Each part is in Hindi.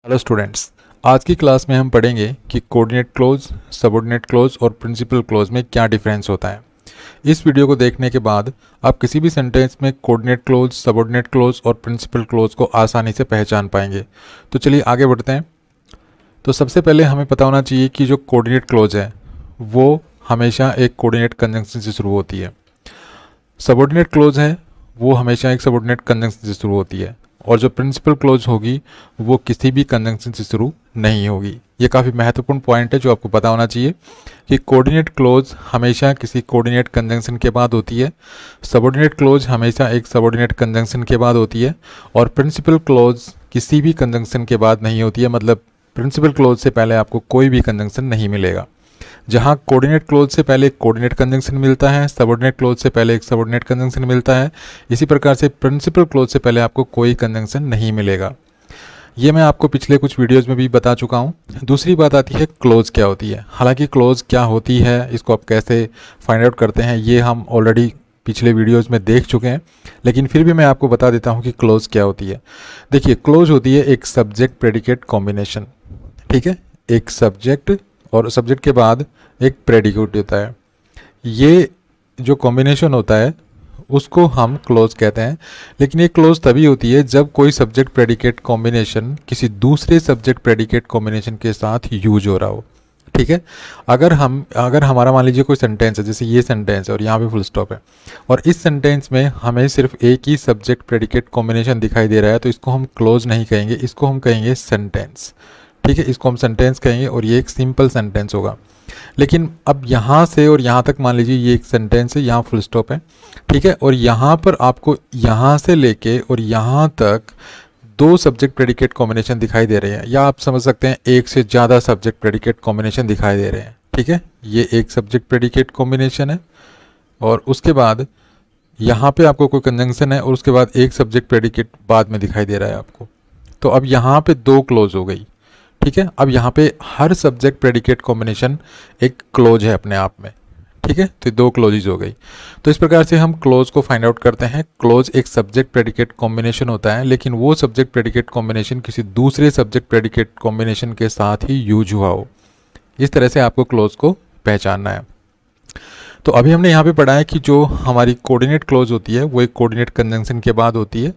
हेलो स्टूडेंट्स, आज की क्लास में हम पढ़ेंगे कि कोऑर्डिनेट क्लोज, सबऑर्डिनेट क्लोज और प्रिंसिपल क्लोज में क्या डिफरेंस होता है। इस वीडियो को देखने के बाद आप किसी भी सेंटेंस में कोऑर्डिनेट क्लोज, सबऑर्डिनेट क्लोज और प्रिंसिपल क्लोज को आसानी से पहचान पाएंगे। तो चलिए आगे बढ़ते हैं। तो सबसे पहले हमें पता होना चाहिए कि जो कोऑर्डिनेट क्लोज है वो हमेशा एक कोऑर्डिनेट कंजंक्शन से शुरू होती है। सबऑर्डिनेट क्लोज है वो हमेशा एक सबऑर्डिनेट कंजंक्शन से शुरू होती है, और जो प्रिंसिपल क्लोज होगी वो किसी भी कंजंक्शन से शुरू नहीं होगी। ये काफ़ी महत्वपूर्ण पॉइंट है जो आपको पता होना चाहिए कि कोऑर्डिनेट क्लोज हमेशा किसी कोऑर्डिनेट कंजंक्शन के बाद होती है, सबऑर्डिनेट क्लोज हमेशा एक सबऑर्डिनेट कंजंक्शन के बाद होती है, और प्रिंसिपल क्लोज किसी भी कंजंक्शन के बाद नहीं होती है। मतलब प्रिंसिपल क्लोज से पहले आपको कोई भी कंजंक्शन नहीं मिलेगा। जहाँ कोऑर्डिनेट क्लोज से पहले एक कोऑर्डिनेट कंजंक्शन मिलता है, सबऑर्डिनेट क्लोज से पहले एक सबऑर्डिनेट कंजंक्शन मिलता है, इसी प्रकार से प्रिंसिपल क्लोज से पहले आपको कोई कंजंक्शन नहीं मिलेगा। ये मैं आपको पिछले कुछ वीडियोस में भी बता चुका हूँ। दूसरी बात आती है क्लोज क्या होती है। हालांकि क्लोज क्या होती है, इसको आप कैसे फाइंड आउट करते हैं, ये हम ऑलरेडी पिछले वीडियोस में देख चुके हैं, लेकिन फिर भी मैं आपको बता देता हूँ कि क्लोज क्या होती है। देखिए, क्लोज होती है एक सब्जेक्ट प्रेडिकेट कॉम्बिनेशन। ठीक है, एक सब्जेक्ट और सब्जेक्ट के बाद एक प्रेडिकेट होता है। ये जो कॉम्बिनेशन होता है उसको हम क्लोज कहते हैं। लेकिन ये क्लोज तभी होती है जब कोई सब्जेक्ट प्रेडिकेट कॉम्बिनेशन किसी दूसरे सब्जेक्ट प्रेडिकेट कॉम्बिनेशन के साथ यूज हो रहा हो। ठीक है, अगर हमारा मान लीजिए कोई सेंटेंस है, जैसे ये सेंटेंस है और यहाँ पे फुल स्टॉप है, और इस सेंटेंस में हमें सिर्फ एक ही सब्जेक्ट प्रेडिकेट कॉम्बिनेशन दिखाई दे रहा है, तो इसको हम क्लोज नहीं कहेंगे, इसको हम कहेंगे सेंटेंस। ठीक है, इसको हम सेंटेंस कहेंगे और ये एक सिंपल सेंटेंस होगा। लेकिन अब यहाँ से और यहाँ तक मान लीजिए ये एक सेंटेंस है, यहाँ फुल स्टॉप है। ठीक है, और यहाँ पर आपको यहाँ से लेके और यहाँ तक दो सब्जेक्ट प्रेडिकेट कॉम्बिनेशन दिखाई दे रहे हैं, या आप समझ सकते हैं एक से ज़्यादा सब्जेक्ट प्रेडिकेट कॉम्बिनेशन दिखाई दे रहे हैं। ठीक है, ये एक सब्जेक्ट प्रेडिकेट कॉम्बिनेशन है, और उसके बाद यहाँ पे आपको कोई कंजंक्शन है, और उसके बाद एक सब्जेक्ट प्रेडिकेट बाद में दिखाई दे रहा है आपको। तो अब यहाँ पे दो क्लोज हो गई। ठीक है, अब यहाँ पे हर सब्जेक्ट प्रेडिकेट कॉम्बिनेशन एक क्लोज है अपने आप में। ठीक है, तो दो क्लोजेज हो गई। तो इस प्रकार से हम क्लोज को फाइंड आउट करते हैं। क्लोज एक सब्जेक्ट प्रेडिकेट कॉम्बिनेशन होता है, लेकिन वो सब्जेक्ट प्रेडिकेट कॉम्बिनेशन किसी दूसरे सब्जेक्ट प्रेडिकेट कॉम्बिनेशन के साथ ही यूज हुआ हो। इस तरह से आपको क्लोज को पहचानना है। तो अभी हमने यहाँ पे पढ़ा है कि जो हमारी कोऑर्डिनेट क्लोज होती है वो एक कोऑर्डिनेट कंजंक्शन के बाद होती है।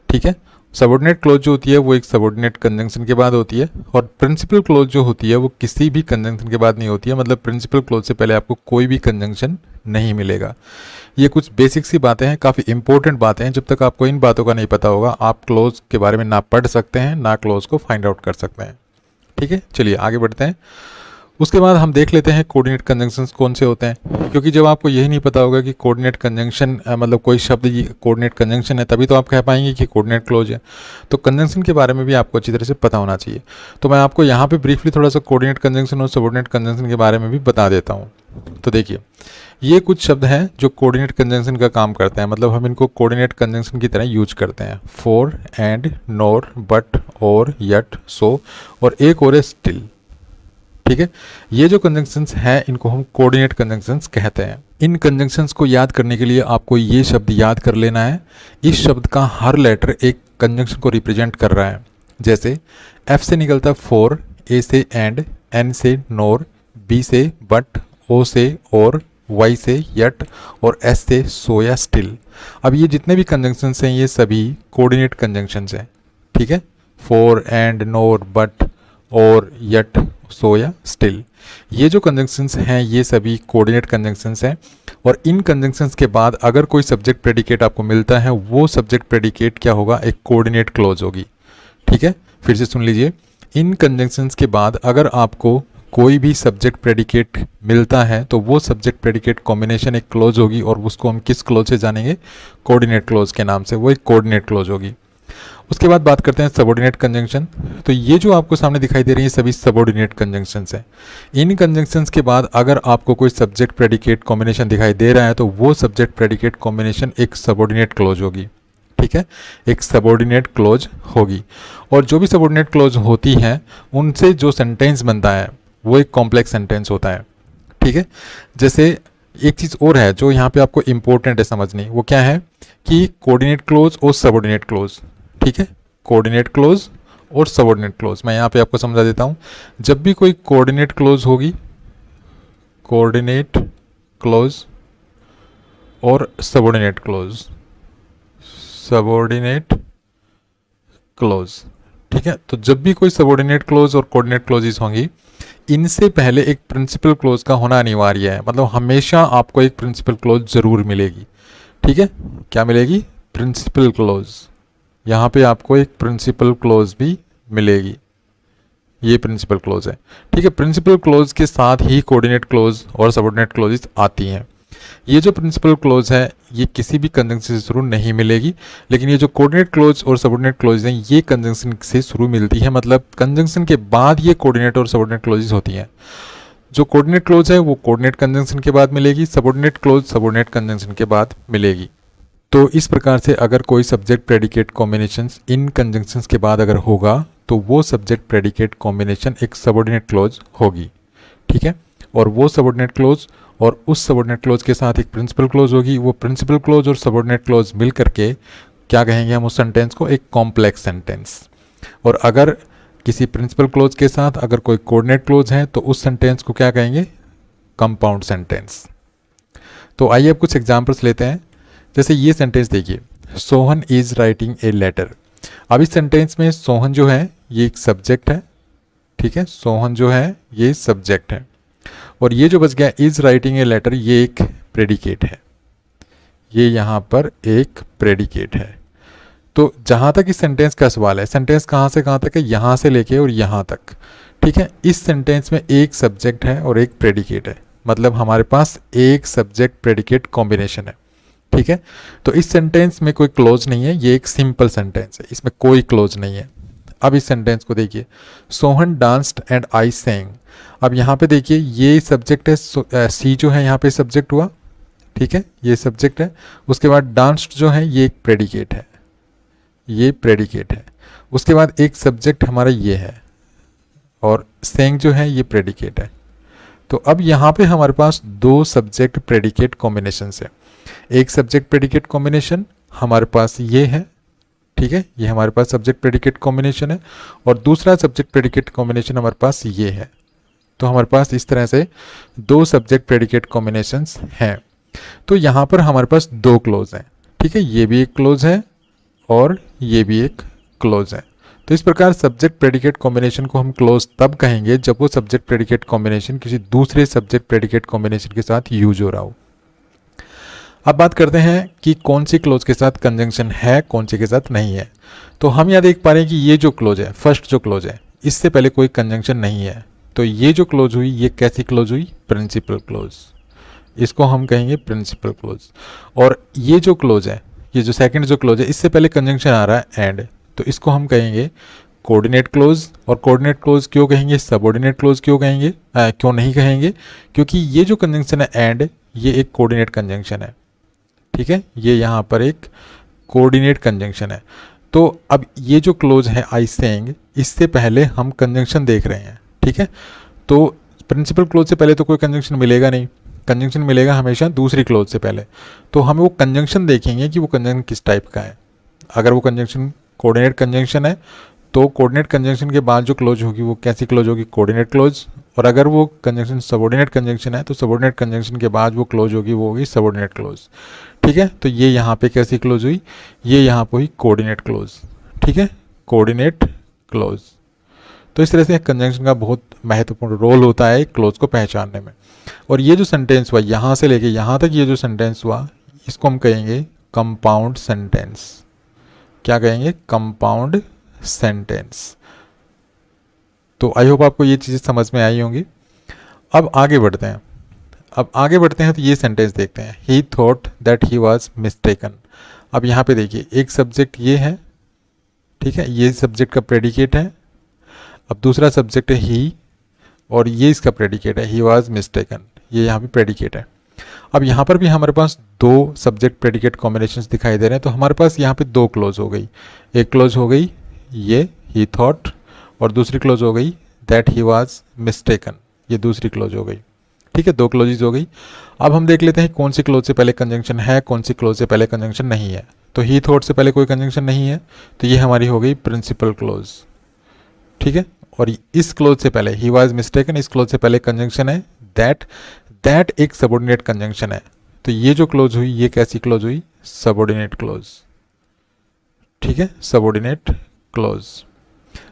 ठीक है, सबऑर्डिनेट क्लोज जो होती है वो एक सबऑर्डिनेट कंजंक्शन के बाद होती है, और प्रिंसिपल क्लोज जो होती है वो किसी भी कंजंक्शन के बाद नहीं होती है। मतलब प्रिंसिपल क्लोज से पहले आपको कोई भी कंजंक्शन नहीं मिलेगा। ये कुछ बेसिक सी बातें हैं, काफ़ी इंपॉर्टेंट बातें हैं। जब तक आपको इन बातों का नहीं पता होगा, आप क्लोज के बारे में ना पढ़ सकते हैं ना क्लोज को फाइंड आउट कर सकते हैं। ठीक है, चलिए आगे बढ़ते हैं। उसके बाद हम देख लेते हैं कोऑर्डिनेट कंजंक्शंस कौन से होते हैं, क्योंकि जब आपको यही नहीं पता होगा कि कोऑर्डिनेट कंजंक्शन मतलब कोई शब्द कोऑर्डिनेट कंजंक्शन है, तभी तो आप कह पाएंगे कि कोऑर्डिनेट क्लोज है। तो कंजंक्शन के बारे में भी आपको अच्छी तरह से पता होना चाहिए। तो मैं आपको यहाँ पे ब्रीफली थोड़ा सा कोऑर्डिनेट कंजंक्शन और सबऑर्डिनेट कंजंक्शन के बारे में भी बता देता हूँ। तो देखिए, ये कुछ शब्द हैं जो कोऑर्डिनेट कंजंक्शन का काम करते हैं। मतलब हम इनको कोऑर्डिनेट कंजंक्शन की तरह यूज करते हैं। फॉर, एंड, नॉर, बट, और, यट, सो, और एक और है स्टिल। ठीक है, ये जो कंजंक्शंस हैं इनको हम कोऑर्डिनेट कंजंक्शंस कहते हैं। इन कंजंक्शंस को याद करने के लिए आपको ये शब्द याद कर लेना है। इस शब्द का हर लेटर एक कंजंक्शन को रिप्रेजेंट कर रहा है। जैसे एफ से निकलता फॉर, ए से एंड, एन से नॉर, बी से बट, ओ से और, वाई से यट, और एस से सो या स्टिल। अब ये जितने भी कंजंक्शंस हैं ये सभी कोऑर्डिनेट कंजंक्शंस हैं। ठीक है, फॉर, एंड, नॉर, बट, और, यट, सो या स्टिल, ये जो कंजंक्शंस हैं ये सभी कोऑर्डिनेट कंजंक्शंस हैं। और इन कंजंक्शंस के बाद अगर कोई सब्जेक्ट प्रेडिकेट आपको मिलता है, वो सब्जेक्ट प्रेडिकेट क्या होगा, एक कोऑर्डिनेट क्लोज होगी। ठीक है, फिर से सुन लीजिए, इन कंजंक्शंस के बाद अगर आपको कोई भी सब्जेक्ट प्रेडिकेट मिलता है तो वो सब्जेक्ट प्रेडिकेट कॉम्बिनेशन एक क्लोज होगी, और उसको हम किस क्लोज से जानेंगे, कोऑर्डिनेट क्लोज के नाम से, वो एक कोऑर्डिनेट क्लोज होगी। उसके बाद बात करते हैं सबऑर्डिनेट कंजंक्शन। तो ये जो आपको सामने दिखाई दे रही है सभी सबऑर्डिनेट कंजंक्शंस हैं। इन कंजंक्शंस के बाद अगर आपको कोई सब्जेक्ट प्रेडिकेट कॉम्बिनेशन दिखाई दे रहा है तो वो सब्जेक्ट प्रेडिकेट कॉम्बिनेशन एक सबऑर्डिनेट क्लोज होगी। ठीक है, एक सबऑर्डिनेट क्लोज होगी। और जो भी सबऑर्डिनेट क्लोज होती हैं उनसे जो सेंटेंस बनता है वो एक कॉम्प्लेक्स सेंटेंस होता है। ठीक है, जैसे एक चीज़ और है जो यहाँ पे आपको इंपॉर्टेंट है समझनी, वो क्या है कि कोऑर्डिनेट क्लोज और सबऑर्डिनेट क्लोज। ठीक है, कोऑर्डिनेट क्लोज और सबऑर्डिनेट क्लोज। मैं यहाँ पे आपको समझा देता हूँ। जब भी कोई कोऑर्डिनेट क्लोज होगी, कोऑर्डिनेट क्लोज और सबऑर्डिनेट क्लोज, सबऑर्डिनेट क्लोज, ठीक है। तो जब भी कोई सबऑर्डिनेट क्लोज और कोऑर्डिनेट क्लोजेस होंगी, इनसे पहले एक प्रिंसिपल क्लोज का होना अनिवार्य है। मतलब हमेशा आपको एक प्रिंसिपल क्लोज जरूर मिलेगी, ठीक है। क्या मिलेगी? Principal clause. यहाँ पे आपको एक प्रिंसिपल क्लोज भी मिलेगी, ये प्रिंसिपल क्लोज है, ठीक है। प्रिंसिपल क्लोज के साथ ही कोऑर्डिनेट क्लोज और सबऑर्डिनेट क्लोजेस आती हैं। ये जो प्रिंसिपल क्लोज है ये किसी भी कंजंक्शन से शुरू नहीं मिलेगी, लेकिन ये जो कोऑर्डिनेट क्लोज और सबऑर्डिनेट क्लोज हैं ये कंजंक्शन से शुरू मिलती है। मतलब कंजंक्शन के बाद ये कोऑर्डिनेट और सबऑर्डिनेट क्लोजेस होती हैं। जो कोऑर्डिनेट क्लोज है वो कोऑर्डिनेट कंजंक्शन के बाद मिलेगी, सबऑर्डिनेट क्लोज सबऑर्डिनेट कंजंक्शन के बाद मिलेगी। तो इस प्रकार से अगर कोई सब्जेक्ट प्रेडिकेट कॉम्बिनेशंस इन कंजंक्शंस के बाद अगर होगा तो वो सब्जेक्ट प्रेडिकेट कॉम्बिनेशन एक सबऑर्डिनेट क्लोज होगी, ठीक है। और वो सबऑर्डिनेट क्लोज और उस सबऑर्डिनेट क्लोज के साथ एक प्रिंसिपल क्लोज होगी। वो प्रिंसिपल क्लोज और सबऑर्डिनेट क्लोज मिल करके क्या कहेंगे हम उस सेंटेंस को? एक कॉम्प्लेक्स सेंटेंस। और अगर किसी प्रिंसिपल क्लोज के साथ अगर कोई कोऑर्डिनेट क्लोज है तो उस सेंटेंस को क्या कहेंगे? Compound sentence. तो आइए अब कुछ एग्जांपल्स लेते हैं। जैसे ये सेंटेंस देखिए, Sohan is writing a letter. अब इस सेंटेंस में सोहन जो है ये एक सब्जेक्ट है, ठीक है। सोहन जो है ये सब्जेक्ट है और ये जो बच गया इज राइटिंग ए लेटर ये एक प्रेडिकेट है, ये यहाँ पर एक प्रेडिकेट है। तो जहाँ तक इस सेंटेंस का सवाल है, सेंटेंस कहाँ से कहाँ तक है? यहाँ से लेके और यहाँ तक, ठीक है। इस सेंटेंस में एक सब्जेक्ट है और एक प्रेडिकेट है, मतलब हमारे पास एक सब्जेक्ट प्रेडिकेट कॉम्बिनेशन है, ठीक है। तो इस सेंटेंस में कोई क्लोज नहीं है, ये एक सिंपल सेंटेंस है, इसमें कोई क्लोज नहीं है। अब इस सेंटेंस को देखिए, Sohan danced and I Seng. अब यहाँ पे देखिए ये सब्जेक्ट है, सी जो है यहाँ पे सब्जेक्ट हुआ, ठीक है, ये सब्जेक्ट है। उसके बाद डांस्ड जो है ये एक प्रेडिकेट है, ये प्रेडिकेट है। उसके बाद एक सब्जेक्ट हमारा ये है और सेंग जो है ये प्रेडिकेट है। तो अब यहाँ पे हमारे पास दो सब्जेक्ट प्रेडिकेट कॉम्बिनेशन है। एक सब्जेक्ट प्रेडिकेट कॉम्बिनेशन हमारे पास ये है, ठीक है, ये हमारे पास सब्जेक्ट प्रेडिकेट कॉम्बिनेशन है और दूसरा सब्जेक्ट प्रेडिकेट कॉम्बिनेशन हमारे पास ये है। तो हमारे पास इस तरह से दो सब्जेक्ट प्रेडिकेट कॉम्बिनेशंस हैं। तो यहाँ पर हमारे पास दो क्लोज हैं, ठीक है, ये भी एक क्लोज है और ये भी एक क्लोज है। तो इस प्रकार सब्जेक्ट प्रेडिकेट कॉम्बिनेशन को हम क्लोज तब कहेंगे जब वो सब्जेक्ट प्रेडिकेट कॉम्बिनेशन किसी दूसरे सब्जेक्ट प्रेडिकेट कॉम्बिनेशन के साथ यूज हो रहा हो। अब बात करते हैं कि कौन सी क्लोज के साथ कंजंक्शन है, कौन सी के साथ नहीं है। तो हम यहाँ देख पा रहे हैं कि ये जो क्लोज है, फर्स्ट जो क्लोज है, इससे पहले कोई कंजंक्शन नहीं है। तो ये जो क्लोज हुई ये कैसी क्लोज हुई? Principal clause. इसको हम कहेंगे प्रिंसिपल क्लोज। और ये जो क्लोज है, ये जो सेकंड जो क्लोज है, इससे पहले कंजंक्शन आ रहा है एंड, तो इसको हम कहेंगे कोऑर्डिनेट क्लोज। और कोऑर्डिनेट क्लोज क्यों कहेंगे? सबऑर्डिनेट क्लोज क्यों कहेंगे? क्यों नहीं कहेंगे? क्योंकि ये जो कंजंक्शन है एंड, ये एक कोऑर्डिनेट कंजंक्शन है, ठीक है, ये यहाँ पर एक कोऑर्डिनेट कंजंक्शन है। तो अब ये जो क्लोज है आई सेंग, इससे पहले हम कंजंक्शन देख रहे हैं, ठीक है। तो प्रिंसिपल क्लोज से पहले तो कोई कंजंक्शन मिलेगा नहीं, कंजंक्शन मिलेगा हमेशा दूसरी क्लोज से पहले। तो हम वो कंजंक्शन देखेंगे कि वो कंजंक्शन किस टाइप का है। अगर वो कंजंक्शन कोऑर्डिनेट कंजंक्शन है तो कोऑर्डिनेट कंजंक्शन के बाद जो क्लोज होगी वो कैसी क्लोज होगी? Coordinate close. और अगर वो कंजंक्शन सबऑर्डिनेट कंजंक्शन है तो सबऑर्डिनेट कंजंक्शन के बाद वो क्लोज होगी वो होगी सबऑर्डिनेट क्लोज, ठीक है। तो ये यहाँ पे कैसी क्लोज हुई? ये यहाँ पे हुई कोऑर्डिनेट क्लोज, ठीक है, कोऑर्डिनेट क्लोज। तो इस तरह से कंजंक्शन का बहुत महत्वपूर्ण रोल होता है क्लोज को पहचानने में। और ये जो सेंटेंस हुआ यहाँ से लेके यहाँ तक, ये जो सेंटेंस हुआ इसको हम कहेंगे कंपाउंड सेंटेंस। क्या कहेंगे? Compound sentence. तो आई होप आपको ये चीज़ें समझ में आई होंगी। अब आगे बढ़ते हैं, तो ये सेंटेंस देखते हैं, ही thought that he was mistaken. अब यहाँ पे देखिए एक सब्जेक्ट ये है, ठीक है, ये सब्जेक्ट का प्रेडिकेट है। अब दूसरा सब्जेक्ट है ही और ये इसका प्रेडिकेट है, ही वॉज मिस्टेकन, ये यहाँ पे प्रेडिकेट है। अब यहाँ पर भी हमारे पास दो सब्जेक्ट प्रेडिकेट कॉम्बिनेशंस दिखाई दे रहे हैं। तो हमारे पास यहाँ पे दो क्लोज हो गई, एक क्लोज हो गई ये ही थॉट और दूसरी क्लोज हो गई दैट ही वॉज मिस्टेकन, ये दूसरी क्लोज हो गई, ठीक है, दो क्लोजेज हो गई। अब हम देख लेते हैं कौन सी क्लोज से पहले कंजंक्शन है, कौन सी क्लोज से पहले कंजंक्शन नहीं है। तो ही थॉट से पहले कोई कंजंक्शन नहीं है, तो ये हमारी हो गई प्रिंसिपल क्लोज, ठीक है। और इस क्लोज से पहले ही वॉज मिस्टेकन, इस क्लोज से पहले कंजंक्शन है दैट, दैट एक सबऑर्डिनेट कंजंक्शन है। तो ये जो क्लोज हुई ये कैसी क्लोज हुई? सबऑर्डिनेट क्लोज, ठीक है, सबऑर्डिनेट क्लोज।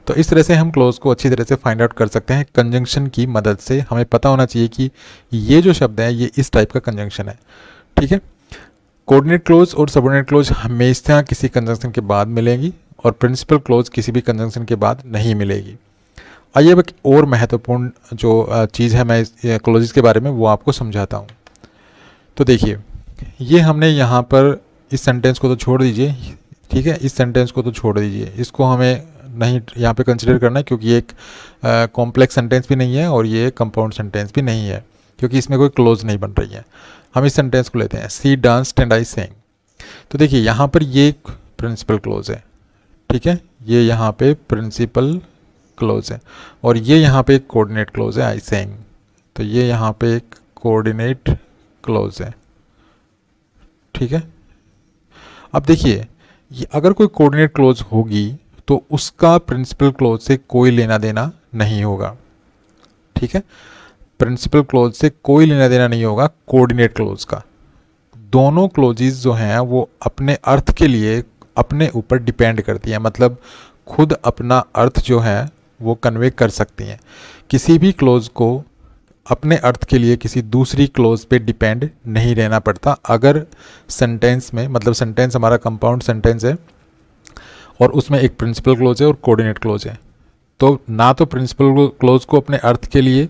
तो इस तरह से हम क्लोज को अच्छी तरह से फाइंड आउट कर सकते हैं कंजंक्शन की मदद से। हमें पता होना चाहिए कि ये जो शब्द है ये इस टाइप का कंजंक्शन है, ठीक है। कोऑर्डिनेट क्लोज और सबऑर्डिनेट क्लोज हमेशा किसी कंजंक्शन के बाद मिलेंगी और प्रिंसिपल क्लोज किसी भी कंजंक्शन के बाद नहीं मिलेगी। आइए अब एक और महत्वपूर्ण जो चीज़ है मैं इस क्लोजेस के बारे में वो आपको समझाता हूँ। तो देखिए, ये हमने यहाँ पर इस सेंटेंस को तो छोड़ दीजिए, ठीक है, इस सेंटेंस को तो छोड़ दीजिए, इसको हमें नहीं यहाँ पे कंसिडर करना है क्योंकि ये एक कॉम्प्लेक्स सेंटेंस भी नहीं है और ये कंपाउंड सेंटेंस भी नहीं है क्योंकि इसमें कोई क्लोज नहीं बन रही है। हम इस सेंटेंस को लेते हैं, सी डांस्ड एंड आई सेंग। तो देखिए यहाँ पर ये एक प्रिंसिपल क्लोज है, ठीक है, ये यहाँ पे प्रिंसिपल क्लोज है और ये यहाँ पे एक कोऑर्डिनेट क्लोज है, आई सेंग। तो ये यहाँ पे एक कोऑर्डिनेट क्लोज है, ठीक है। अब देखिए, अगर कोई कोऑर्डिनेट क्लोज होगी तो उसका प्रिंसिपल क्लोज से कोई लेना देना नहीं होगा, ठीक है। प्रिंसिपल क्लोज से कोई लेना देना नहीं होगा कोऑर्डिनेट क्लोज का। दोनों क्लोजेस जो हैं वो अपने अर्थ के लिए अपने ऊपर डिपेंड करती हैं, मतलब खुद अपना अर्थ जो है वो कन्वे कर सकती हैं। किसी भी क्लोज को अपने अर्थ के लिए किसी दूसरी क्लोज पे डिपेंड नहीं रहना पड़ता अगर सेंटेंस में, मतलब सेंटेंस हमारा कंपाउंड सेंटेंस है और उसमें एक प्रिंसिपल क्लोज है और कोऑर्डिनेट क्लोज है। तो ना तो प्रिंसिपल क्लोज को अपने अर्थ के लिए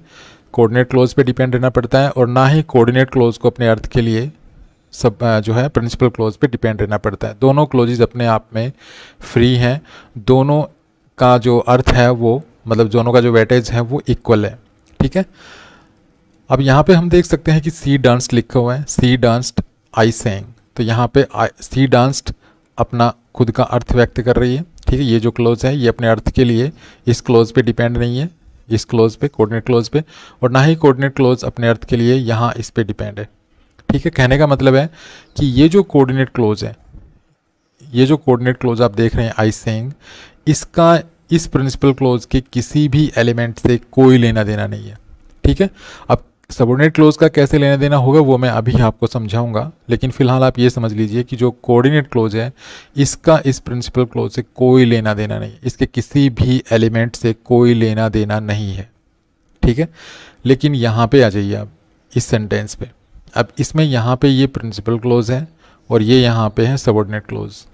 कोऑर्डिनेट क्लोज पे डिपेंड रहना पड़ता है और ना ही कोऑर्डिनेट क्लोज को अपने अर्थ के लिए सब जो है प्रिंसिपल क्लोज पे डिपेंड रहना पड़ता है। दोनों क्लोजेस अपने आप में फ्री हैं, दोनों का जो अर्थ है वो, मतलब दोनों का जो वेटेज है वो इक्वल है, ठीक है। अब यहाँ पे हम देख सकते हैं कि सी डांस्ड लिखा हुआ है, सी डांस्ड आई सेंग। तो यहाँ पे सी डांस्ड अपना खुद का अर्थ व्यक्त कर रही है, ठीक है। ये जो क्लोज है ये अपने अर्थ के लिए इस क्लोज पे डिपेंड नहीं है, इस क्लोज पे, कोऑर्डिनेट क्लोज पे, और ना ही कोऑर्डिनेट क्लोज अपने अर्थ के लिए यहाँ इस पे डिपेंड है, ठीक है। कहने का मतलब है कि ये जो कोऑर्डिनेट क्लोज है, ये जो कोऑर्डिनेट क्लोज आप देख रहे हैं आई सेंग, इसका इस प्रिंसिपल क्लोज के किसी भी एलिमेंट से कोई लेना देना नहीं है, ठीक है। अब सबऑर्डिनेट क्लोज का कैसे लेना देना होगा वो मैं अभी आपको समझाऊंगा, लेकिन फिलहाल आप ये समझ लीजिए कि जो कोऑर्डिनेट क्लोज है इसका इस प्रिंसिपल क्लोज से कोई लेना देना नहीं, इसके किसी भी एलिमेंट से कोई लेना देना नहीं है, ठीक है। लेकिन यहाँ पे आ जाइए आप इस सेंटेंस पे। अब इसमें यहाँ पे ये प्रिंसिपल क्लोज है और ये यहाँ पे है सबऑर्डिनेट क्लोज।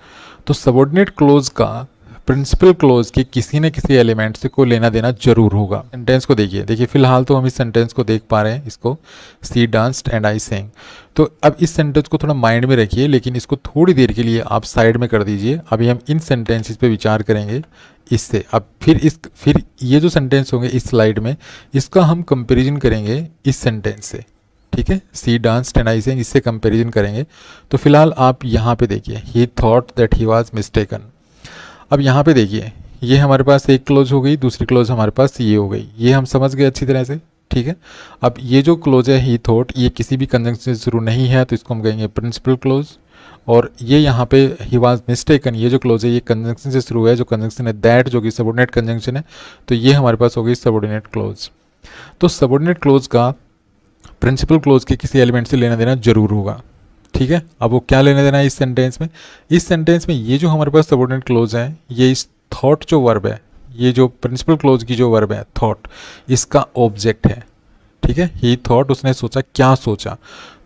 तो सबऑर्डिनेट क्लोज का प्रिंसिपल क्लोज के किसी न किसी एलिमेंट से कोई लेना देना जरूर होगा। सेंटेंस को देखिए फिलहाल तो हम इस सेंटेंस को देख पा रहे हैं, इसको सी डांस्ड एंड आई सेंग। तो अब इस सेंटेंस को थोड़ा माइंड में रखिए, लेकिन इसको थोड़ी देर के लिए आप साइड में कर दीजिए। अभी हम इन सेंटेंसेस पे विचार करेंगे इससे। अब फिर ये जो सेंटेंस होंगे इस स्लाइड में, इसका हम कंपेरिजन करेंगे इस सेंटेंस से, ठीक है। सी डांस्ड एंड आई सेंग, इससे कंपेरिजन करेंगे। तो फिलहाल आप यहाँ पे देखिए, ही thought that he was mistaken. अब यहाँ पे देखिए, ये हमारे पास एक क्लोज हो गई, दूसरी क्लोज हमारे पास ये हो गई, ये हम समझ गए अच्छी तरह से, ठीक है। अब ये जो क्लोज है ही थॉट, ये किसी भी कंजंक्शन से शुरू नहीं है तो इसको हम कहेंगे प्रिंसिपल क्लोज। और ये यहाँ पे ही वाज मिस्टेकन, ये जो क्लोज है ये कंजंक्शन से शुरू है, जो कंजंक्शन है दैट, जो कि सबऑर्डिनेट कंजंक्शन है, तो ये हमारे पास हो गई सबऑर्डिनेट क्लोज। तो सबऑर्डिनेट क्लोज का प्रिंसिपल क्लोज के किसी एलिमेंट से लेना देना जरूर होगा, ठीक है। अब वो क्या लेना देना है इस सेंटेंस में? इस सेंटेंस में ये जो हमारे पास सबऑर्डिनेट क्लोज है, ये इस थॉट जो वर्ब है, ये जो प्रिंसिपल क्लोज की जो वर्ब है थॉट, इसका ऑब्जेक्ट है, ठीक है। ही थॉट, उसने सोचा, क्या सोचा।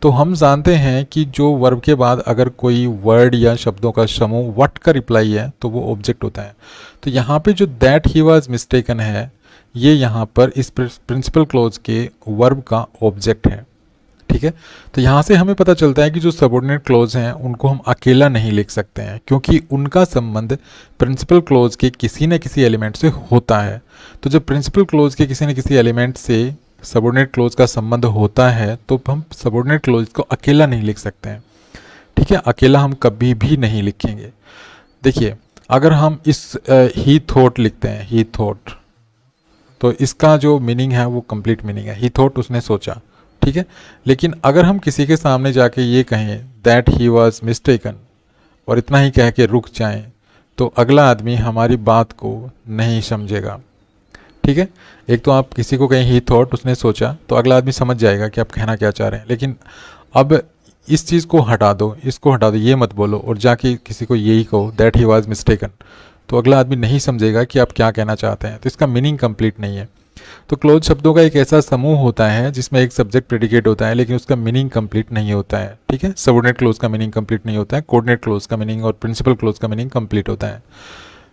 तो हम जानते हैं कि जो वर्ब के बाद अगर कोई वर्ड या शब्दों का समूह व्हाट का रिप्लाई है तो वो ऑब्जेक्ट होता है। तो यहाँ पे जो दैट ही वाज मिस्टेकन है, ये यहाँ पर इस प्रिंसिपल क्लोज के वर्ब का ऑब्जेक्ट है, ठीक है। तो यहाँ से हमें पता चलता है कि जो सबऑर्डिनेट क्लोज हैं उनको हम अकेला नहीं लिख सकते हैं, क्योंकि उनका संबंध प्रिंसिपल क्लोज के किसी न किसी एलिमेंट से होता है। तो जब प्रिंसिपल क्लोज के किसी न किसी एलिमेंट से सबऑर्डिनेट क्लोज का संबंध होता है तो हम सबऑर्डिनेट क्लोज को अकेला नहीं लिख सकते हैं, ठीक है। अकेला हम कभी भी नहीं लिखेंगे। देखिए, अगर हम इस ही थॉट लिखते हैं, ही थॉट, तो इसका जो मीनिंग है वो कंप्लीट मीनिंग है, ही थॉट, उसने सोचा, ठीक है। लेकिन अगर हम किसी के सामने जाके ये कहें दैट ही वॉज मिस्टेकन और इतना ही कह के रुक जाएं, तो अगला आदमी हमारी बात को नहीं समझेगा, ठीक है, एक तो आप किसी को कहीं ही थॉट, उसने सोचा, तो अगला आदमी समझ जाएगा कि आप कहना क्या चाह रहे हैं। लेकिन अब इस चीज़ को हटा दो, इसको हटा दो, ये मत बोलो और जाके किसी को यही कहो दैट ही वाज मिस्टेकन, तो अगला आदमी नहीं समझेगा कि आप क्या कहना चाहते हैं, तो इसका मीनिंग कंप्लीट नहीं है। तो क्लोज शब्दों का एक ऐसा समूह होता है जिसमें एक सब्जेक्ट प्रेडिकेट होता है लेकिन उसका मीनिंग कंप्लीट नहीं होता है। ठीक है, सबऑर्डिनेट क्लोज का मीनिंग कंप्लीट नहीं होता है, कोऑर्डिनेट क्लोज का मीनिंग और प्रिंसिपल क्लोज का मीनिंग कंप्लीट होता है।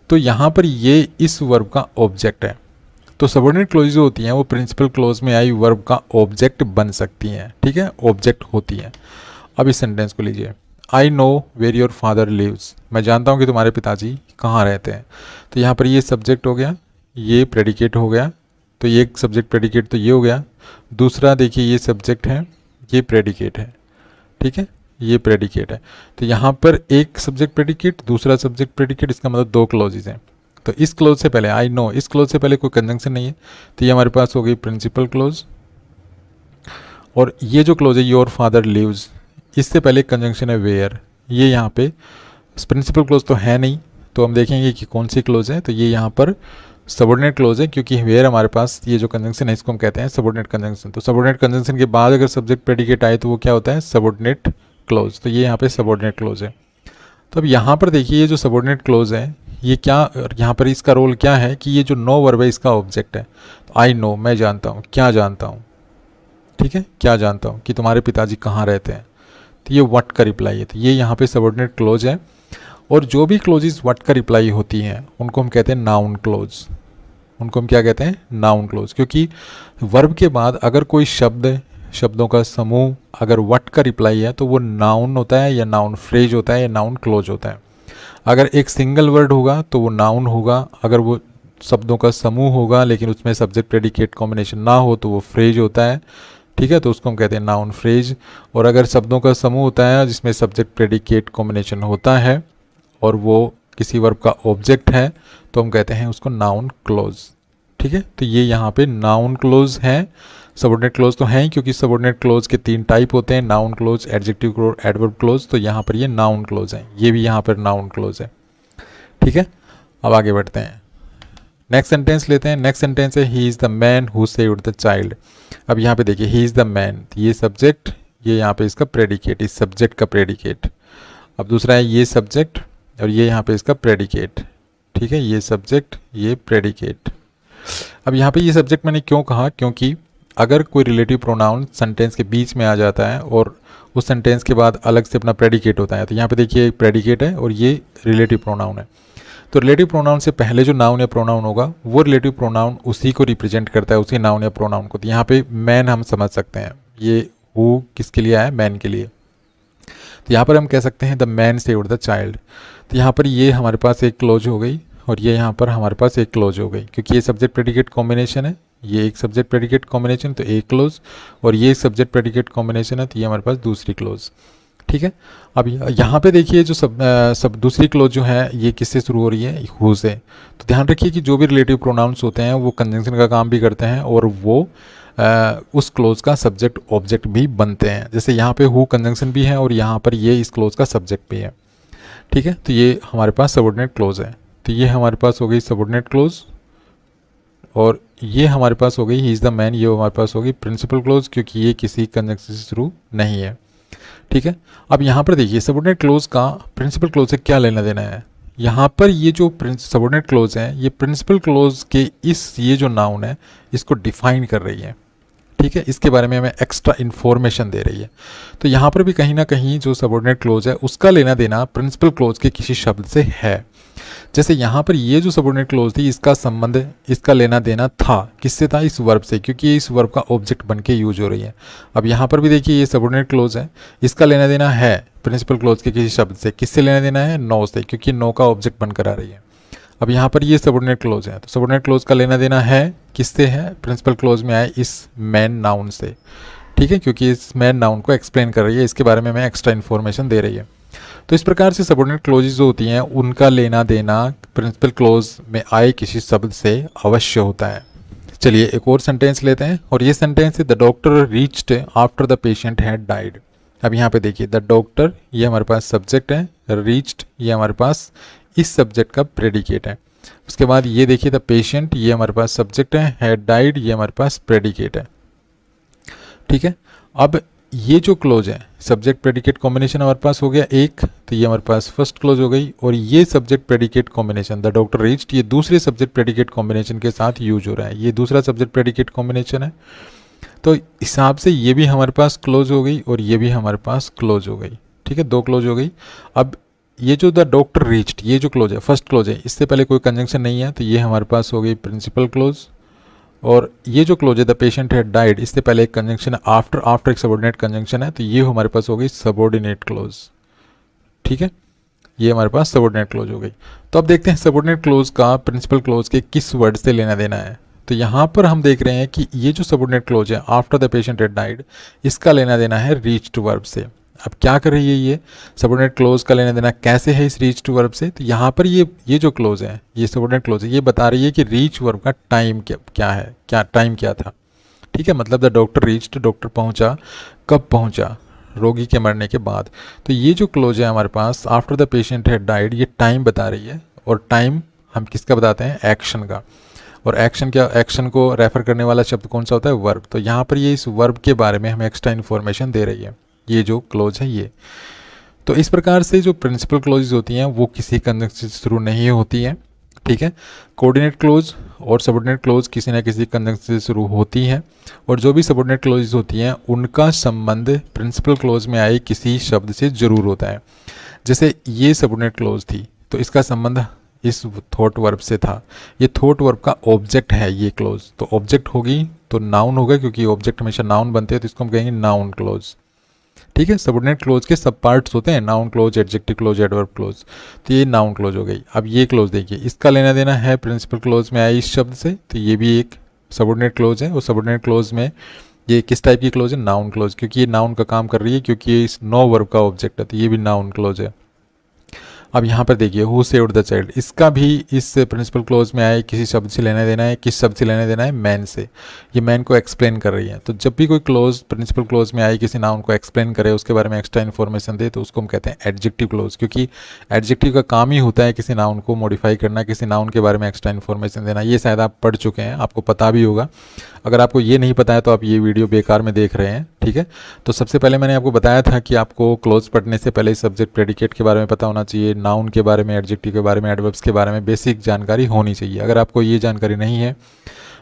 तो यहाँ पर ये इस वर्ब का ऑब्जेक्ट है। तो सबऑर्डिनेट क्लोज जो होती हैं वो प्रिंसिपल क्लोज में आई वर्ब का ऑब्जेक्ट बन सकती हैं। ठीक है, ऑब्जेक्ट होती हैं। अब इस सेंटेंस को लीजिए, I know where your father lives, मैं जानता हूँ कि तुम्हारे पिताजी कहाँ रहते हैं। तो यहाँ पर ये सब्जेक्ट हो गया, ये प्रेडिकेट हो गया, तो ये एक सब्जेक्ट प्रेडिकेट तो ये हो गया। दूसरा देखिए, ये सब्जेक्ट है, ये प्रेडिकेट है। ठीक है, ये प्रेडिकेट है। तो यहाँ पर एक सब्जेक्ट प्रेडिकेट, दूसरा सब्जेक्ट प्रेडिकेट, इसका मतलब दो क्लोजेज हैं। तो इस क्लोज से पहले आई नो, इस क्लोज से पहले कोई कंजंक्शन नहीं है, तो ये हमारे पास हो गई प्रिंसिपल क्लोज। और ये जो क्लोज है योर फादर लिव्स, इससे पहले कंजंक्शन है वेयर, ये यहाँ पे प्रिंसिपल क्लोज तो है नहीं, तो हम देखेंगे कि कौन सी क्लोज है। तो ये यहाँ पर सबऑर्डिनेट क्लोज है, क्योंकि वेयर हमारे पास ये जो कंजंक्शन है इसको हम कहते हैं सबऑर्डिनेट कंजंक्शन। तो सबऑर्डिनेट कंजंक्शन के बाद अगर सब्जेक्ट प्रेडिकेट आए तो वो क्या होता है, सबऑर्डिनेट क्लोज। तो ये यहाँ पे सबऑर्डिनेट क्लोज है। तो अब यहाँ पर देखिए, ये जो सबऑर्डिनेट क्लोज है ये क्या, यहाँ पर इसका रोल क्या है कि ये जो नो वर्ब है इसका ऑब्जेक्ट है। तो आई नो, मैं जानता हूँ, क्या जानता हूँ। ठीक है, क्या जानता हूँ कि तुम्हारे पिताजी कहाँ रहते हैं, तो ये व्हाट का रिप्लाई है। तो ये यहाँ पे सबऑर्डिनेट क्लोज है। और जो भी क्लोजेस व्हाट का रिप्लाई होती हैं उनको हम कहते हैं नाउन क्लोज। उनको हम क्या कहते हैं, नाउन क्लोज। क्योंकि वर्ब के बाद अगर कोई शब्दों का समूह अगर व्हाट का रिप्लाई है तो वो नाउन होता है या नाउन फ्रेज होता है या नाउन क्लोज होता है। अगर एक सिंगल वर्ड होगा तो वो नाउन होगा, अगर वो शब्दों का समूह होगा लेकिन उसमें सब्जेक्ट प्रेडिकेट कॉम्बिनेशन ना हो तो वो फ्रेज होता है। ठीक है, तो उसको हम कहते हैं नाउन फ्रेज। और अगर शब्दों का समूह होता है जिसमें सब्जेक्ट प्रेडिकेट कॉम्बिनेशन होता है और वो किसी वर्ब का ऑब्जेक्ट है तो हम कहते हैं उसको नाउन क्लोज। ठीक है, तो ये यहाँ पे नाउन क्लोज हैं। सबऑर्डिनेट क्लोज तो हैं क्योंकि सबऑर्डिनेट क्लोज के 3 टाइप होते हैं, noun close, adjective close, adverb close. तो यहाँ पर ये नाउन क्लोज है, ये भी यहाँ पर नाउन क्लोज है। ठीक है, अब आगे बढ़ते हैं, नेक्स्ट सेंटेंस लेते हैं। नेक्स्ट सेंटेंस है he is the man who saved the child. अब यहाँ पे देखिए, ही इज़ द मैन, ये सब्जेक्ट, ये यहाँ पे इसका प्रेडिकेट, इस सब्जेक्ट का प्रेडिकेट। अब दूसरा है ये सब्जेक्ट और ये यहाँ पे इसका प्रेडिकेट। ठीक है, ये सब्जेक्ट, ये प्रेडिकेट। अब यहाँ पे ये सब्जेक्ट मैंने क्यों कहा, क्योंकि अगर कोई रिलेटिव प्रोनाउन सेंटेंस के बीच में आ जाता है और उस सेंटेंस के बाद अलग से अपना प्रेडिकेट होता है, तो यहाँ पे देखिए प्रेडिकेट है और ये रिलेटिव प्रोनाउन है। तो रिलेटिव प्रोनाउन से पहले जो नाउन या प्रोनाउन होगा वो रिलेटिव प्रोनाउन उसी को रिप्रेजेंट करता है, उसी नाउन या प्रोनाउन को। तो यहाँ पे मैन हम समझ सकते हैं, ये हु किसके लिए आया, मैन के लिए। तो यहाँ पर हम कह सकते हैं the man saved the child. तो यहाँ पर ये हमारे पास एक क्लोज हो गई और ये यहाँ पर हमारे पास एक क्लोज हो गई, क्योंकि ये सब्जेक्ट प्रेडिकेट कॉम्बिनेशन है, ये एक सब्जेक्ट प्रेडिकेट कॉम्बिनेशन तो एक क्लोज, और ये सब्जेक्ट प्रेडिकेट कॉम्बिनेशन है तो ये हमारे पास दूसरी क्लोज। ठीक है, अब यहाँ पे देखिए जो सब दूसरी क्लोज जो है ये किससे शुरू हो रही है, हु से। तो ध्यान रखिए कि जो भी रिलेटिव प्रोनाउंस होते हैं वो कंजंक्शन का काम भी करते हैं और वो उस क्लोज का सब्जेक्ट ऑब्जेक्ट भी बनते हैं। जैसे यहाँ पे हु कंजंक्शन भी है और यहाँ पर ये इस क्लोज का सब्जेक्ट भी है। ठीक है, तो ये हमारे पास सबऑर्डिनेट क्लोज है। तो ये हमारे पास हो गई सबऑर्डिनेट क्लोज और ये हमारे पास हो गई ही इज़ द मैन, ये हमारे पास हो गई प्रिंसिपल क्लोज, क्योंकि ये किसी कंजंक्शन से शुरू नहीं है। ठीक है, अब यहाँ पर देखिए सबऑर्डिनेट क्लोज का प्रिंसिपल क्लोज से क्या लेना देना है। यहाँ पर ये जो सबऑर्डिनेट क्लोज है ये प्रिंसिपल क्लोज के ये जो नाउन है इसको डिफाइन कर रही है। ठीक है, इसके बारे में हमें एक्स्ट्रा इन्फॉर्मेशन दे रही है। तो यहाँ पर भी कहीं ना कहीं जो सबऑर्डिनेट क्लोज है उसका लेना देना प्रिंसिपल क्लोज के किसी शब्द से है। जैसे यहाँ पर ये जो सबऑर्डिनेट क्लोज थी इसका संबंध, इसका लेना देना था किससे, था इस वर्ब से, क्योंकि ये इस वर्ब का ऑब्जेक्ट बन के यूज हो रही है। अब यहाँ पर भी देखिए ये सबऑर्डिनेट क्लोज है, इसका लेना देना है प्रिंसिपल क्लोज के किसी शब्द से। किससे लेना देना है, नो से, क्योंकि नो का ऑब्जेक्ट बनकर आ रही है। अब यहाँ पर ये सबऑर्डिनेट क्लोज है, तो सबऑर्डिनेट क्लोज का लेना देना है किससे है, प्रिंसिपल क्लोज में आए इस मैन नाउन से। ठीक है, क्योंकि इस मैन नाउन को एक्सप्लेन कर रही है, इसके बारे में हमें एक्स्ट्रा इन्फॉर्मेशन दे रही है। तो इस प्रकार से सबऑर्डिनेट क्लोजेज जो होती हैं उनका लेना देना प्रिंसिपल क्लोज में आए किसी शब्द से अवश्य होता है। चलिए एक और सेंटेंस लेते हैं और ये सेंटेंस है the doctor reached after the patient had died. अब यहाँ पे देखिए द डॉक्टर, ये हमारे पास सब्जेक्ट है, रीच्ड ये हमारे पास इस सब्जेक्ट का प्रेडिकेट है। उसके बाद ये देखिए द पेशेंट, ये हमारे पास सब्जेक्ट है, हैड डाइड ये हमारे पास प्रेडिकेट है। ठीक है, अब ये जो क्लोज है सब्जेक्ट प्रेडिकेट कॉम्बिनेशन हमारे पास हो गया एक, तो ये हमारे पास फर्स्ट क्लोज हो गई। और ये subject predicate combination the doctor reached, ये दूसरे सब्जेक्ट प्रेडिकेट कॉम्बिनेशन के साथ यूज हो रहा है, ये दूसरा सब्जेक्ट प्रेडिकेट कॉम्बिनेशन है। तो हिसाब से ये भी हमारे पास क्लोज हो गई और ये भी हमारे पास क्लोज हो गई। ठीक है, दो क्लोज हो गई। अब ये जो द डॉक्टर रीच्ड, ये जो क्लोज है फर्स्ट क्लोज है, इससे पहले कोई कंजंक्शन नहीं है, तो ये हमारे पास हो गई प्रिंसिपल क्लोज। और ये जो क्लोज है द पेशेंट हैड डाइड, इससे पहले एक कंजंक्शन है आफ्टर एक सबऑर्डिनेट कंजंक्शन है, तो ये हमारे पास हो गई सबऑर्डिनेट क्लोज। ठीक है, ये हमारे पास सबऑर्डिनेट क्लोज हो गई। तो अब देखते हैं सबऑर्डिनेट क्लोज का प्रिंसिपल क्लोज के किस वर्ड से लेना देना है। तो यहाँ पर हम देख रहे हैं कि ये जो सबऑर्डिनेट क्लोज है after the patient had died, इसका लेना देना है रीच्ड वर्ब से। अब क्या कर रही है ये सबऑर्डिनेट क्लोज का लेना देना कैसे है इस रीच्ड वर्ब से, तो यहाँ पर ये जो क्लोज है, ये सबऑर्डिनेट क्लोज है, ये बता रही है कि रीच वर्ब का टाइम क्या है, क्या टाइम क्या था। ठीक है, मतलब द डॉक्टर रीच्ड, डॉक्टर पहुँचा, कब पहुँचा, रोगी के मरने के बाद। तो ये जो क्लोज है हमारे पास after the patient had died, ये टाइम बता रही है। और टाइम हम किसका बताते हैं, एक्शन का। और एक्शन क्या, एक्शन को रेफर करने वाला शब्द कौन सा होता है, वर्ब। तो यहाँ पर ये इस वर्ब के बारे में हमें एक्स्ट्रा इन्फॉर्मेशन दे रही है, ये जो क्लोज है ये। तो इस प्रकार से जो प्रिंसिपल क्लोजेज होती हैं वो किसी कंजंक्शन से शुरू नहीं होती हैं। ठीक है, कोऑर्डिनेट क्लोज और सबऑर्डिनेट क्लोज किसी न किसी कंजंक्शन से शुरू होती हैं। और जो भी सबऑर्डिनेट क्लोजेज होती हैं उनका संबंध प्रिंसिपल क्लोज में आए किसी शब्द से जरूर होता है। जैसे ये सबऑर्डिनेट क्लोज थी तो इसका संबंध इस थॉट वर्ब से था, ये थॉट वर्ब का ऑब्जेक्ट है ये क्लोज, तो ऑब्जेक्ट होगी तो नाउन होगा, क्योंकि ऑब्जेक्ट हमेशा नाउन बनते हैं, तो इसको हम कहेंगे नाउन क्लोज। ठीक है, सबऑर्डिनेट क्लोज के सब पार्ट्स होते हैं, noun close, adjective close, adverb close, तो ये नाउन क्लोज हो गई। अब ये क्लोज देखिए, इसका लेना देना है प्रिंसिपल क्लोज में आए इस शब्द से, तो ये भी एक सबऑर्डिनेट क्लोज है। और सबऑर्डिनेट क्लोज में ये किस टाइप की क्लोज है, नाउन क्लोज, क्योंकि ये नाउन का काम कर रही है, क्योंकि ये इस नो वर्ब का ऑब्जेक्ट है, तो ये भी नाउन क्लोज है। अब यहाँ पर देखिए हु सेव्ड द चाइल्ड, इसका भी इस प्रिंसिपल क्लोज में आए किसी शब्द से लेना देना है, किस शब्द से लेना देना है, मैन से। ये मैन को एक्सप्लेन कर रही है। तो जब भी कोई क्लोज प्रिंसिपल क्लोज में आए किसी नाउन को एक्सप्लेन करे, उसके बारे में एक्स्ट्रा इन्फॉर्मेशन दे, तो उसको हम कहते हैं एडजेक्टिव क्लोज, क्योंकि एडजेक्टिव का काम ही होता है किसी नाउन को मॉडिफाई करना, किसी नाउन के बारे में एक्स्ट्रा इन्फॉर्मेशन देना। ये शायद आप पढ़ चुके हैं, आपको पता भी होगा। अगर आपको ये नहीं पता है तो आप ये वीडियो बेकार में देख रहे हैं। ठीक है, तो सबसे पहले मैंने आपको बताया था कि आपको क्लोज पढ़ने से पहले सब्जेक्ट प्रेडिकेट के बारे में पता होना चाहिए, नाउन के बारे में, एडजेक्टिव के बारे में, एडवर्ब्स के बारे में बेसिक जानकारी होनी चाहिए। अगर आपको ये जानकारी नहीं है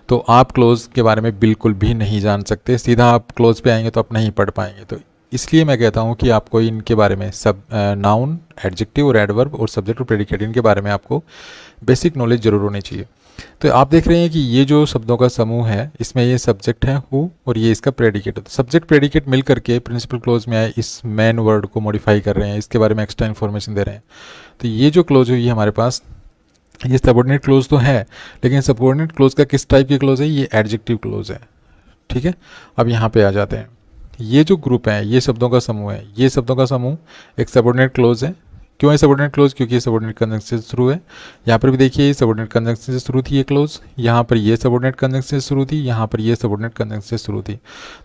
तो आप क्लोज के बारे में बिल्कुल भी नहीं जान सकते, सीधा आप क्लोज पे आएंगे तो आप नहीं पढ़ पाएंगे। तो इसलिए मैं कहता हूँ कि आपको इनके बारे में सब नाउन, एडजेक्टिव और एडवर्ब और सब्जेक्ट और प्रेडिकेट, इनके बारे में आपको बेसिक नॉलेज जरूर होनी चाहिए। तो आप देख रहे हैं कि ये जो शब्दों का समूह है, इसमें ये सब्जेक्ट है हु और ये इसका प्रेडिकेट है। तो सब्जेक्ट प्रेडिकेट मिल करके प्रिंसिपल क्लोज में आए इस मैन वर्ड को मॉडिफाई कर रहे हैं, इसके बारे में एक्स्ट्रा इन्फॉर्मेशन दे रहे हैं। तो ये जो क्लोज हुई है हमारे पास, ये सबऑर्डिनेट क्लोज तो है, लेकिन सबऑर्डिनेट क्लोज का किस टाइप की क्लोज है, ये एडजेक्टिव क्लोज है। ठीक है, अब यहाँ पे आ जाते हैं। ये जो ग्रुप है, ये शब्दों का समूह है, ये शब्दों का समूह एक सबऑर्डिनेट क्लोज है। क्यों है सबऑर्डिनेट क्लोज, क्योंकि ये सबऑर्डिनेट कंजंक्शन से शुरू है। यहाँ पर भी देखिए सबऑर्डिनेट कंजंक्शन से शुरू थी ये क्लोज, यहाँ पर ये सबऑर्डिनेट कंजंक्शन से शुरू थी, यहाँ पर ये सबऑर्डिनेट कंजंक्शन से शुरू थी।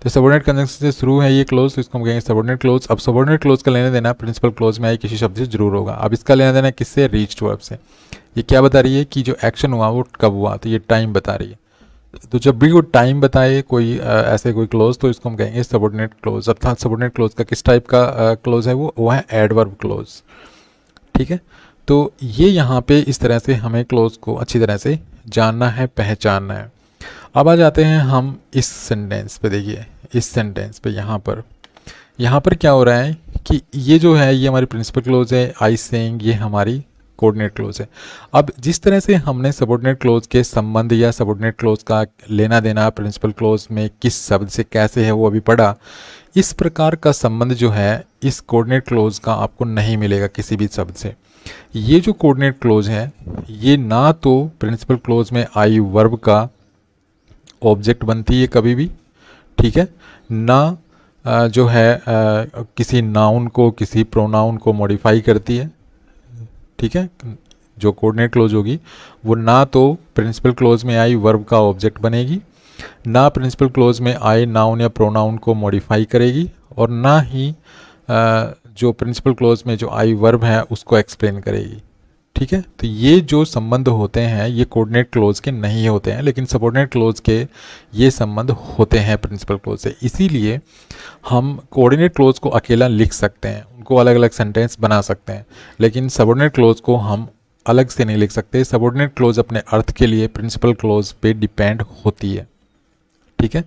तो सबऑर्डिनेट कंजंक्शन से शुरू है ये क्लोज, तो इसको हम कहेंगे सबऑर्डिनेट क्लोज। अब सबऑर्डिनेट क्लोज का लेना देना प्रिंसिपल क्लोज में आए किसी शब्द से जरूर होगा। अब इसका लेना देना किससे, रीच्ड वर्ब से। ये क्या बता रही है कि जो एक्शन हुआ वो कब हुआ, तो ये टाइम बता रही है। तो जब भी वो टाइम बताए कोई ऐसे कोई क्लोज, तो इसको हम कहेंगे सबऑर्डिनेट क्लोज। अर्थात सबऑर्डिनेट क्लोज का किस टाइप का क्लोज है, वो है एडवर्ब क्लोज। ठीक है, तो ये यहाँ पे इस तरह से हमें क्लोज को अच्छी तरह से जानना है, पहचानना है। अब आ जाते हैं हम इस सेंटेंस पे। देखिए इस सेंटेंस पे यहाँ पर क्या हो रहा है कि ये जो है ये हमारी प्रिंसिपल क्लोज है, आई सेइंग, ये हमारी कोऑर्डिनेट क्लोज है। अब जिस तरह से हमने सबऑर्डिनेट क्लोज के संबंध या सबऑर्डिनेट क्लोज का लेना देना प्रिंसिपल क्लोज में किस शब्द से कैसे है वो अभी पढ़ा, इस प्रकार का संबंध जो है इस कोऑर्डिनेट क्लोज का आपको नहीं मिलेगा किसी भी शब्द से। ये जो कोऑर्डिनेट क्लोज है ये ना तो प्रिंसिपल क्लोज में आई वर्ब का ऑब्जेक्ट बनती है कभी भी, ठीक है, ना जो है किसी नाउन को, किसी प्रोनाउन को मॉडिफाई करती है। ठीक है, जो कोऑर्डिनेट क्लोज होगी वो ना तो प्रिंसिपल क्लोज में आई वर्ब का ऑब्जेक्ट बनेगी, ना प्रिंसिपल क्लोज में आए नाउन या प्रोनाउन को मॉडिफाई करेगी, और ना ही जो प्रिंसिपल क्लोज में जो आई वर्ब है उसको एक्सप्लेन करेगी। ठीक है, तो ये जो संबंध होते हैं ये कोऑर्डिनेट क्लोज के नहीं होते हैं, लेकिन सबऑर्डिनेट क्लोज के ये संबंध होते हैं प्रिंसिपल क्लोज से। इसीलिए हम कोऑर्डिनेट क्लोज को अकेला लिख सकते हैं, उनको अलग अलग सेंटेंस बना सकते हैं, लेकिन सबऑर्डिनेट क्लोज को हम अलग से नहीं लिख सकते। सबऑर्डिनेट क्लोज अपने अर्थ के लिए प्रिंसिपल क्लोज पे डिपेंड होती है, ठीक है,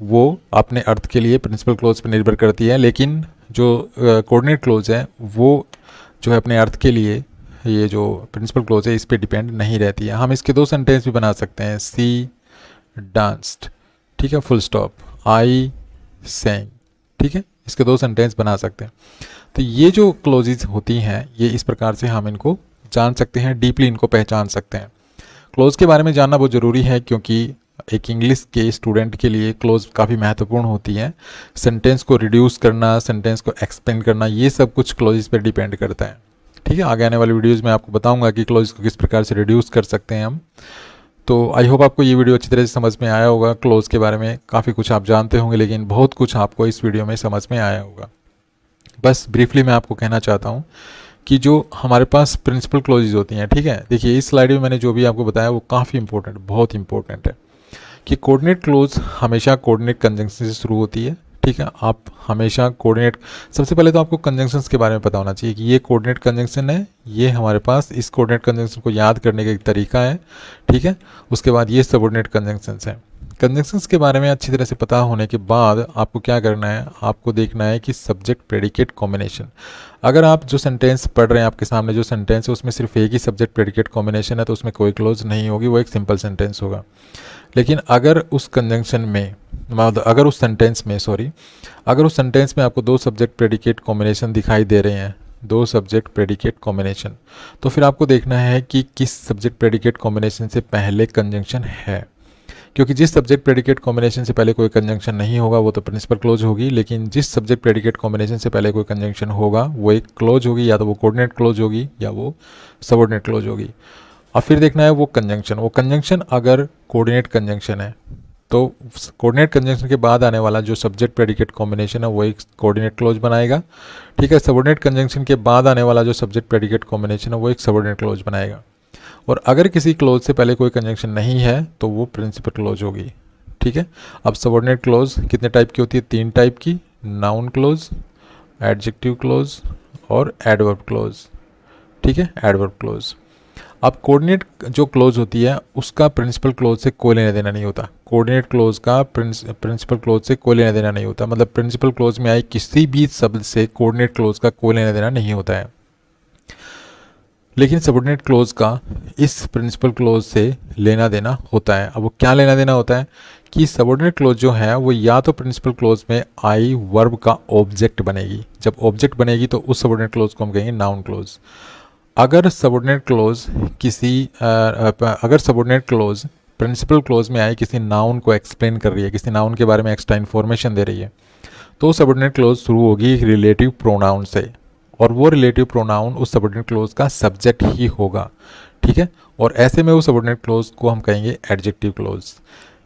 वो अपने अर्थ के लिए प्रिंसिपल क्लोज पर निर्भर करती है, लेकिन जो कोऑर्डिनेट क्लोज है वो जो है अपने अर्थ के लिए ये जो प्रिंसिपल क्लोज है इस पे डिपेंड नहीं रहती है। हम इसके दो सेंटेंस भी बना सकते हैं, सी डांस्ड, ठीक है, फुल स्टॉप, आई सेंग, ठीक है, इसके दो सेंटेंस बना सकते हैं। तो ये जो क्लोजेज होती हैं ये इस प्रकार से हम इनको जान सकते हैं, डीपली इनको पहचान सकते हैं। क्लोज के बारे में जानना बहुत ज़रूरी है, क्योंकि एक इंग्लिश के स्टूडेंट के लिए क्लोज काफ़ी महत्वपूर्ण होती है। सेंटेंस को रिड्यूस करना, सेंटेंस को एक्सपेंड करना, ये सब कुछ क्लोजेस पर डिपेंड करता है, ठीक है। आगे आने वाली वीडियोज़ में आपको बताऊंगा कि क्लोज को किस प्रकार से रिड्यूस कर सकते हैं हम। तो आई होप आपको ये वीडियो अच्छी तरह से समझ में आया होगा। क्लोज के बारे में काफ़ी कुछ आप जानते होंगे, लेकिन बहुत कुछ आपको इस वीडियो में समझ में आया होगा। बस ब्रीफली मैं आपको कहना चाहता हूँ कि जो हमारे पास प्रिंसिपल क्लोजेज होती हैं, ठीक है, देखिए इस स्लाइड में मैंने जो भी आपको बताया वो काफ़ी इंपॉर्टेंट, बहुत इंपॉर्टेंट है कि कोऑर्डिनेट क्लोज हमेशा कोऑर्डिनेट कंजंक्शन से शुरू होती है, ठीक है। आप हमेशा कोऑर्डिनेट, सबसे पहले तो आपको कंजंक्शंस के बारे में पता होना चाहिए कि ये कोऑर्डिनेट कंजंक्शन है, ये हमारे पास इस कोऑर्डिनेट कंजंक्शन को याद करने का एक तरीका है, ठीक है। उसके बाद ये सबऑर्डिनेट कंजंक्शंस हैं। कंजंक्शंस के बारे में अच्छी तरह से पता होने के बाद आपको क्या करना है, आपको देखना है कि सब्जेक्ट प्रेडिकेट कॉम्बिनेशन। अगर आप जो सेंटेंस पढ़ रहे हैं, आपके सामने जो सेंटेंस है उसमें सिर्फ एक ही सब्जेक्ट प्रेडिकेट कॉम्बिनेशन है, तो उसमें कोई क्लोज नहीं होगी, वो एक सिंपल सेंटेंस होगा। लेकिन अगर उस कंजंक्शन में, अगर उस सेंटेंस में आपको दो सब्जेक्ट प्रेडिकेट कॉम्बिनेशन दिखाई दे रहे हैं, दो सब्जेक्ट प्रेडिकेट कॉम्बिनेशन, तो फिर आपको देखना है कि किस सब्जेक्ट प्रेडिकेट कॉम्बिनेशन से पहले कंजंक्शन है, क्योंकि जिस सब्जेक्ट प्रेडिकेट कॉम्बिनेशन से पहले कोई कंजंक्शन नहीं होगा वो तो प्रिंसिपल क्लोज होगी, लेकिन जिस सब्जेक्ट प्रेडिकेट कॉम्बिनेशन से पहले कोई कंजंक्शन होगा वो एक क्लोज होगी, या तो वो कोऑर्डिनेट क्लोज होगी या वो सबऑर्डिनेट क्लोज होगी। और फिर देखना है वो कंजंक्शन अगर कोऑर्डिनेट कंजंक्शन है तो कोऑर्डिनेट कंजंक्शन के बाद आने वाला जो सब्जेक्ट प्रेडिकेट कॉम्बिनेशन है वो एक कोऑर्डिनेट क्लोज बनाएगा, ठीक है। सबऑर्डिनेट कंजंक्शन के बाद आने वाला जो सब्जेक्ट प्रेडिकेट कॉम्बिनेशन है वो एक सबऑर्डिनेट क्लोज बनाएगा। और अगर किसी क्लोज से पहले कोई कंजंक्शन नहीं है तो वो प्रिंसिपल क्लोज होगी, ठीक है। अब सबऑर्डिनेट क्लोज कितने टाइप की होती है, तीन टाइप की, नाउन क्लोज, एडजेक्टिव क्लोज और एडवर्ब क्लोज, ठीक है, एडवर्ब क्लोज। अब कोऑर्डिनेट जो क्लोज होती है उसका प्रिंसिपल क्लोज से कोई लेना देना नहीं होता, कोऑर्डिनेट क्लोज का प्रिंसिपल क्लोज से कोई लेना देना नहीं होता, मतलब प्रिंसिपल क्लोज में आई किसी भी शब्द से कोऑर्डिनेट क्लोज का कोई लेना देना नहीं होता है। लेकिन सबऑर्डिनेट क्लोज का इस प्रिंसिपल क्लोज से लेना देना होता है। अब वो क्या लेना देना होता है कि सबऑर्डिनेट क्लोज जो है वो या तो प्रिंसिपल क्लोज में आई वर्ब का ऑब्जेक्ट बनेगी, जब ऑब्जेक्ट बनेगी तो उस सबऑर्डिनेट क्लोज को हम कहेंगे नाउन क्लोज। अगर सबऑर्डिनेट क्लोज प्रिंसिपल क्लोज में आई किसी नाउन को एक्सप्लेन कर रही है, किसी नाउन के बारे में एक्स्ट्रा इन्फॉर्मेशन दे रही है, तो सबऑर्डिनेट क्लोज शुरू होगी रिलेटिव प्रोनाउन से, और वो रिलेटिव प्रोनाउन उस सबऑर्डिनेट क्लोज का सब्जेक्ट ही होगा, ठीक है। और ऐसे में वो सबऑर्डिनेट क्लोज को हम कहेंगे एडजेक्टिव क्लोज।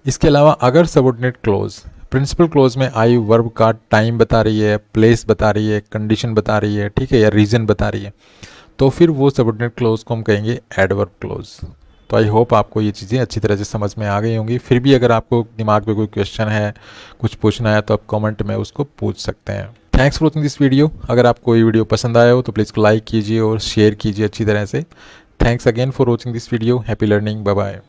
इसके अलावा अगर सबऑर्डिनेट क्लोज प्रिंसिपल क्लोज में आई वर्ब का टाइम बता रही है, प्लेस बता रही है, कंडीशन बता रही है, ठीक है, या रीजन बता रही है, तो फिर वो सबऑर्डिनेट क्लोज को हम कहेंगे एडवर्ब क्लोज। तो आई होप आपको ये चीज़ें अच्छी तरह से समझ में आ गई होंगी। फिर भी अगर आपको दिमाग में कोई क्वेश्चन है, कुछ पूछना है, तो आप कमेंट में उसको पूछ सकते हैं। Thanks for watching this video. अगर आपको ये वीडियो पसंद आया हो तो प्लीज़ लाइक कीजिए और शेयर कीजिए अच्छी तरह से। Thanks again for watching this video. Happy learning, bye bye.